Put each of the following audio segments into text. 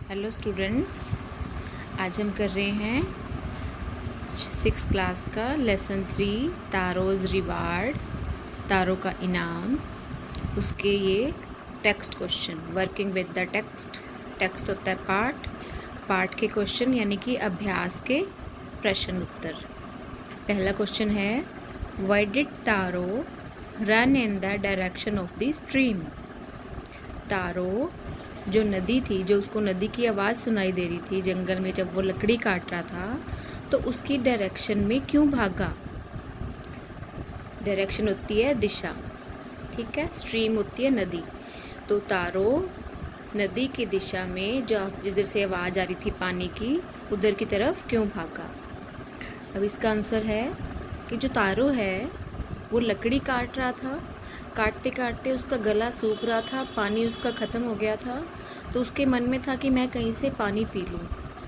Hello students, आज हम कर रहे हैं 6 क्लास का लेसन 3 तारोज़ रिवार्ड, तारों का इनाम। उसके ये text question, working with the text होता है पार्ट के क्वेश्चन यानी कि अभ्यास के प्रश्न उत्तर। पहला क्वेश्चन है, why did Taro run in the direction of the stream. Taro जो नदी थी, जो उसको नदी की आवाज़ सुनाई दे रही थी जंगल में जब वो लकड़ी काट रहा था, तो उसकी डायरेक्शन में क्यों भागा। डायरेक्शन होती है दिशा, ठीक है। स्ट्रीम होती है नदी, तो तारो नदी की दिशा में जो जिधर से आवाज़ आ रही थी पानी की, उधर की तरफ क्यों भागा। अब इसका आंसर है कि जो तारो है वो लकड़ी काट रहा था, काटते काटते उसका गला सूख रहा था, पानी उसका ख़त्म हो गया था, तो उसके मन में था कि मैं कहीं से पानी पी लूँ।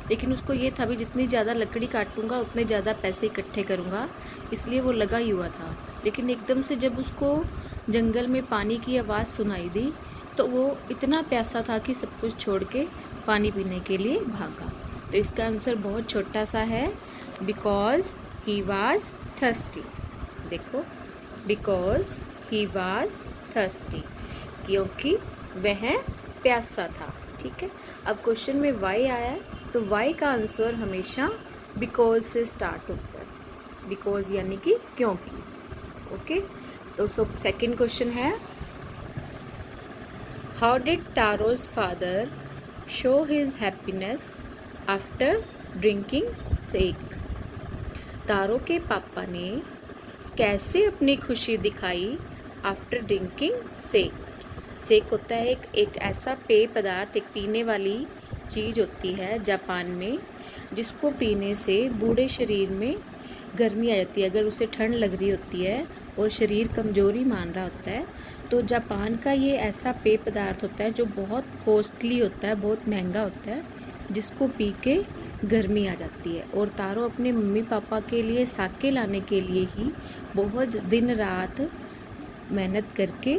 लेकिन उसको ये था भी जितनी ज़्यादा लकड़ी काटूंगा उतने ज़्यादा पैसे इकट्ठे करूँगा, इसलिए वो लगा ही हुआ था। लेकिन एकदम से जब उसको जंगल में पानी की आवाज़ सुनाई दी तो वो इतना प्यासा था कि सब कुछ छोड़ के पानी पीने के लिए भागा। तो इसका आंसर बहुत छोटा सा है, बिकॉज ही वॉज थर्स्टी। देखो, बिकॉज ही वॉज थर्स्टी, क्योंकि वह प्यासा था, ठीक है। अब क्वेश्चन में वाई आया है, तो वाई का आंसर हमेशा बिकॉज से स्टार्ट होता है। बिकॉज यानी कि क्योंकि, ओके। तो सेकंड क्वेश्चन है, how did Taro's father show his happiness after drinking sake. Taro के पापा ने कैसे अपनी खुशी दिखाई आफ्टर ड्रिंकिंग सेक। सेक होता है एक ऐसा पेय पदार्थ, एक पीने वाली चीज़ होती है जापान में, जिसको पीने से बूढ़े शरीर में गर्मी आ जाती है। अगर उसे ठंड लग रही होती है और शरीर कमजोरी मान रहा होता है, तो जापान का ये ऐसा पेय पदार्थ होता है जो बहुत कॉस्टली होता है, बहुत महंगा होता है, जिसको पी के गर्मी आ जाती है। और तारो अपने मम्मी पापा के लिए साके लाने के लिए ही बहुत दिन रात मेहनत करके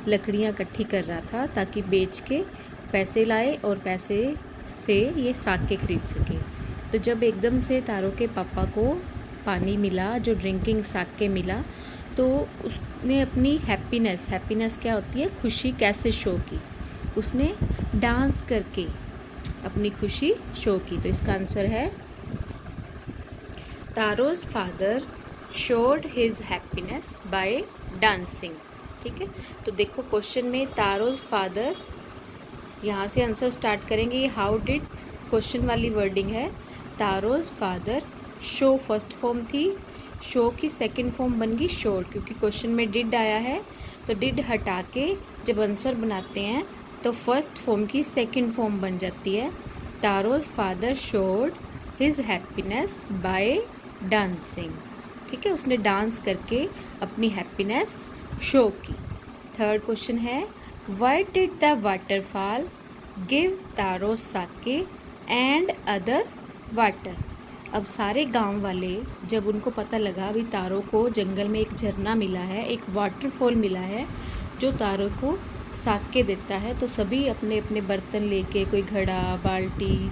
लकड़ियाँ इकट्ठी कर रहा था, ताकि बेच के पैसे लाए और पैसे से ये साके खरीद सके। तो जब एकदम से तारो के पापा को पानी मिला, जो ड्रिंकिंग साके मिला, तो उसने अपनी हैप्पीनेस क्या होती है, खुशी, कैसे शो की। उसने डांस करके अपनी खुशी शो की। तो इसका आंसर है, Taro's father showed his happiness by dancing, ठीक है। तो देखो क्वेश्चन में तारोज फादर, यहाँ से आंसर स्टार्ट करेंगे। ये हाउ डिड क्वेश्चन वाली वर्डिंग है। Taro's father show first form थी, शो की सेकंड फॉर्म बन गई शोड, क्योंकि क्वेश्चन में डिड आया है, तो डिड हटा के जब आंसर बनाते हैं तो फर्स्ट फॉर्म की सेकंड फॉर्म बन जाती है। Taro's father showed his happiness by dancing, ठीक है। उसने डांस करके अपनी हैप्पीनेस शो की। थर्ड क्वेश्चन है, why did the waterfall give Taro sake and other water. अब सारे गांव वाले, जब उनको पता लगा भी तारो को जंगल में एक झरना मिला है, एक वाटरफॉल मिला है जो तारो को साके देता है, तो सभी अपने अपने बर्तन लेके, कोई घड़ा, बाल्टी,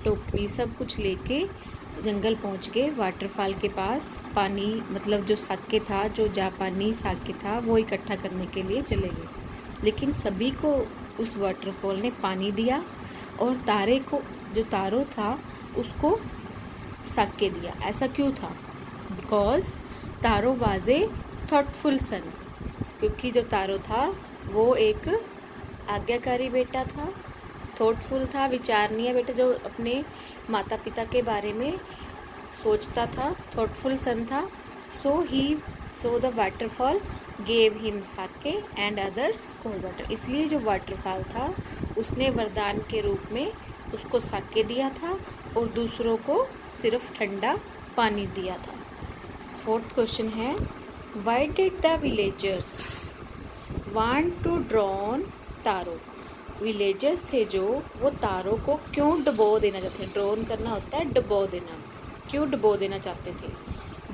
टोकरी, सब कुछ लेके जंगल पहुंच गए वाटरफॉल के पास। पानी मतलब जो साके था, जो जापानी साके था, वो इकट्ठा करने के लिए चले गए। लेकिन सभी को उस वाटरफॉल ने पानी दिया और तारे को, जो तारो था, उसको साके दिया। ऐसा क्यों था? Because Taro was a thoughtful son, क्योंकि जो तारो था वो एक आज्ञाकारी बेटा था, थॉटफुल था, विचारणीय बेटा, जो अपने माता पिता के बारे में सोचता था, थॉटफुल सन था। So the waterfall gave him sake and others cold water. इसलिए जो वाटरफॉल था उसने वरदान के रूप में उसको साके दिया था और दूसरों को सिर्फ ठंडा पानी दिया था। फोर्थ क्वेश्चन है, why did the villagers want to drown Taro. Villagers थे जो, वो तारो को क्यों डुबो देना चाहते थे। ड्रोन करना होता है डुबो देना। क्यों डुबो देना चाहते थे?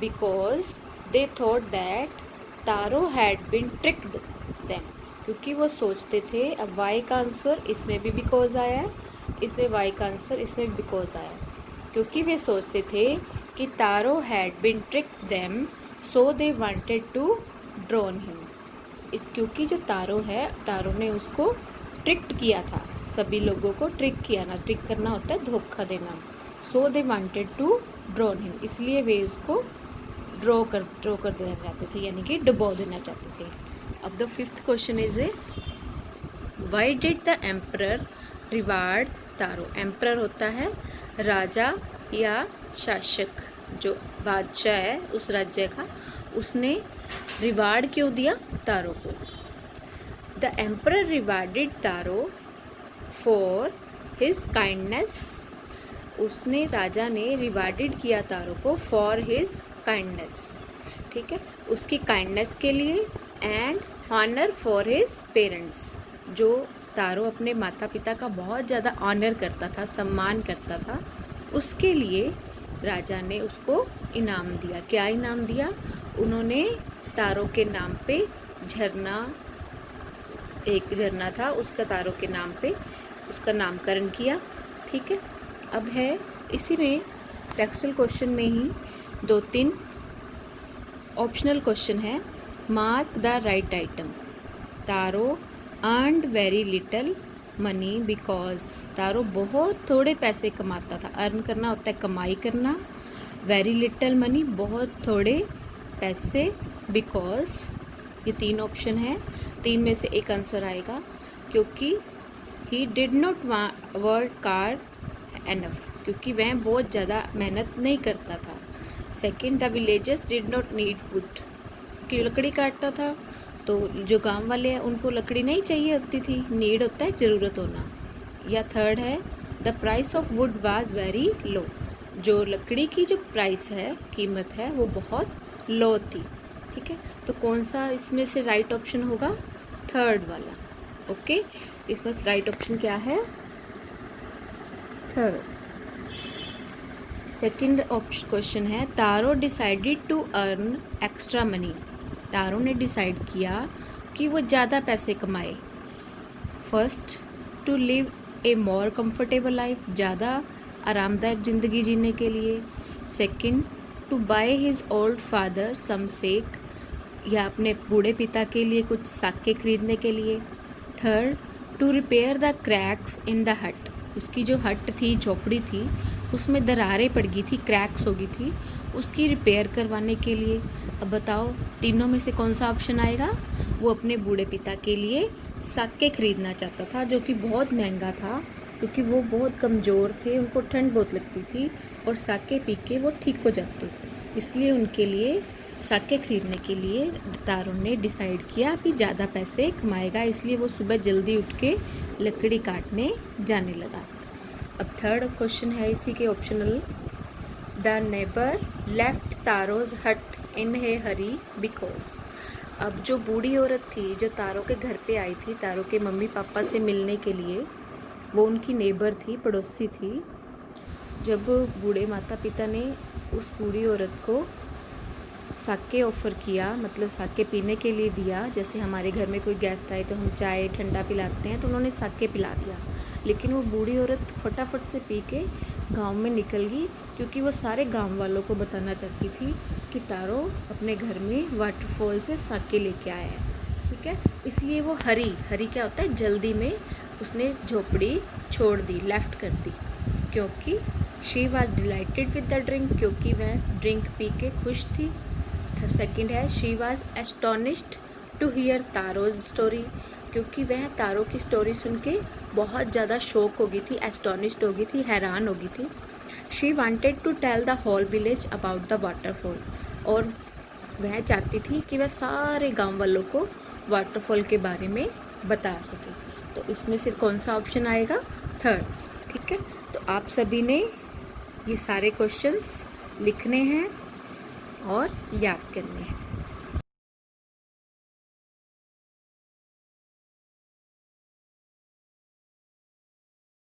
Because they thought that Taro had been tricked them, क्योंकि वो सोचते थे। अब वाई का आंसर इसमें भी बिकॉज आया है, इसमें वाई का आंसर इसमें बिकॉज आया, क्योंकि वे सोचते थे कि Taro had been trick them so they wanted to drown him. इस क्योंकि जो तारो है, तारो ने उसको ट्रिक्ड किया था, सभी लोगों को ट्रिक किया ना, ट्रिक करना होता है धोखा देना। So they wanted to drown him, इसलिए वे उसको ड्रॉ कर देना चाहते थे, यानी कि डुबो देना चाहते थे। अब the fifth question is why did the emperor reward taro. Emperor होता है राजा या शासक, जो बादशाह है उस राज्य का, उसने रिवार्ड क्यों दिया तारो को। The emperor rewarded taro for his kindness, उसने राजा ने रिवार्डेड किया तारो को फॉर हिज काइंडनेस, ठीक है, उसकी काइंडनेस के लिए, and honour for his parents, जो तारो अपने माता पिता का बहुत ज़्यादा ऑनर करता था, सम्मान करता था, उसके लिए राजा ने उसको इनाम दिया। क्या इनाम दिया? उन्होंने तारो के नाम पे झरना, एक झरना था उसका तारो के नाम पे उसका नामकरण किया, ठीक है। अब है इसी में टेक्सचुअल क्वेश्चन में ही 2-3 ऑप्शनल क्वेश्चन है। Mark the right item. Taro earned very little money because, Taro बहुत थोड़े पैसे कमाता था। अर्न करना होता है कमाई करना, वेरी लिटल मनी बहुत थोड़े पैसे, बिकॉज, ये 3 ऑप्शन है, 3 में से एक आंसर आएगा, क्योंकि he did not work hard enough, क्योंकि वह बहुत ज़्यादा मेहनत नहीं करता था। Second, the villagers did not need would, क्योंकि लकड़ी काटता था, तो जो गांव वाले हैं उनको लकड़ी नहीं चाहिए होती थी, नीड होता है ज़रूरत होना। या थर्ड है, the price of would was very low, जो लकड़ी की जो प्राइस है, कीमत है, वो बहुत लो थी, ठीक है। तो कौन सा इसमें से राइट ऑप्शन होगा? थर्ड वाला, ओके। इसमें राइट ऑप्शन क्या है? थर्ड। सेकंड क्वेश्चन है, Taro decided to earn extra money, Taro ने डिसाइड किया कि वो ज़्यादा पैसे कमाए। First, to live a more comfortable life, ज़्यादा आरामदायक ज़िंदगी जीने के लिए। Second, to buy his old father some sake, या अपने बूढ़े पिता के लिए कुछ साके खरीदने के लिए। Third, to repair the cracks in the hut, उसकी जो हट थी, झोपड़ी थी, उसमें दरारें पड़ गई थी, क्रैक्स हो गई थी, उसकी रिपेयर करवाने के लिए। अब बताओ तीनों में से कौन सा ऑप्शन आएगा? वो अपने बूढ़े पिता के लिए साके खरीदना चाहता था, जो कि बहुत महंगा था, क्योंकि वो बहुत कमज़ोर थे, उनको ठंड बहुत लगती थी और साके पी के वो ठीक हो जाते, इसलिए उनके लिए साके खरीदने के लिए तारो ने डिसाइड किया कि ज़्यादा पैसे कमाएगा, इसलिए वो सुबह जल्दी उठ के लकड़ी काटने जाने लगा। अब थर्ड क्वेश्चन है इसी के ऑप्शनल, द नेबर लेफ्ट तारोज हट इन ए हरी बिकॉज, अब जो बूढ़ी औरत थी जो तारो के घर पे आई थी, तारो के मम्मी पापा से मिलने के लिए, वो उनकी नेबर थी, पड़ोसी थी। जब बूढ़े माता पिता ने उस बूढ़ी औरत को साके ऑफ़र किया, मतलब साके पीने के लिए दिया, जैसे हमारे घर में कोई गेस्ट आए तो हम चाय ठंडा पिलाते हैं, तो उन्होंने साके पिला दिया, लेकिन वो बूढ़ी औरत फटाफट से पी के गांव में निकल गई, क्योंकि वो सारे गांव वालों को बताना चाहती थी कि तारो अपने घर में वाटरफॉल से साके लेके आया है, ठीक है। इसलिए वो हरी क्या होता है, जल्दी में उसने झोपड़ी छोड़ दी, लेफ्ट कर दी, क्योंकि she was delighted with the drink, क्योंकि वह ड्रिंक पी के खुश थी। सेकेंड है, she was astonished to hear Taro's story, क्योंकि वह तारो की स्टोरी सुन के बहुत ज़्यादा शॉक हो गई थी, एस्टोनिश्ड हो गई थी, हैरान हो गई थी। She wanted to tell the whole village about the waterfall, और वह चाहती थी कि वह सारे गांव वालों को वाटरफॉल के बारे में बता सके। तो इसमें से कौन सा ऑप्शन आएगा? थर्ड, ठीक है। तो आप सभी ने ये सारे क्वेश्चंस लिखने हैं और याद करने हैं।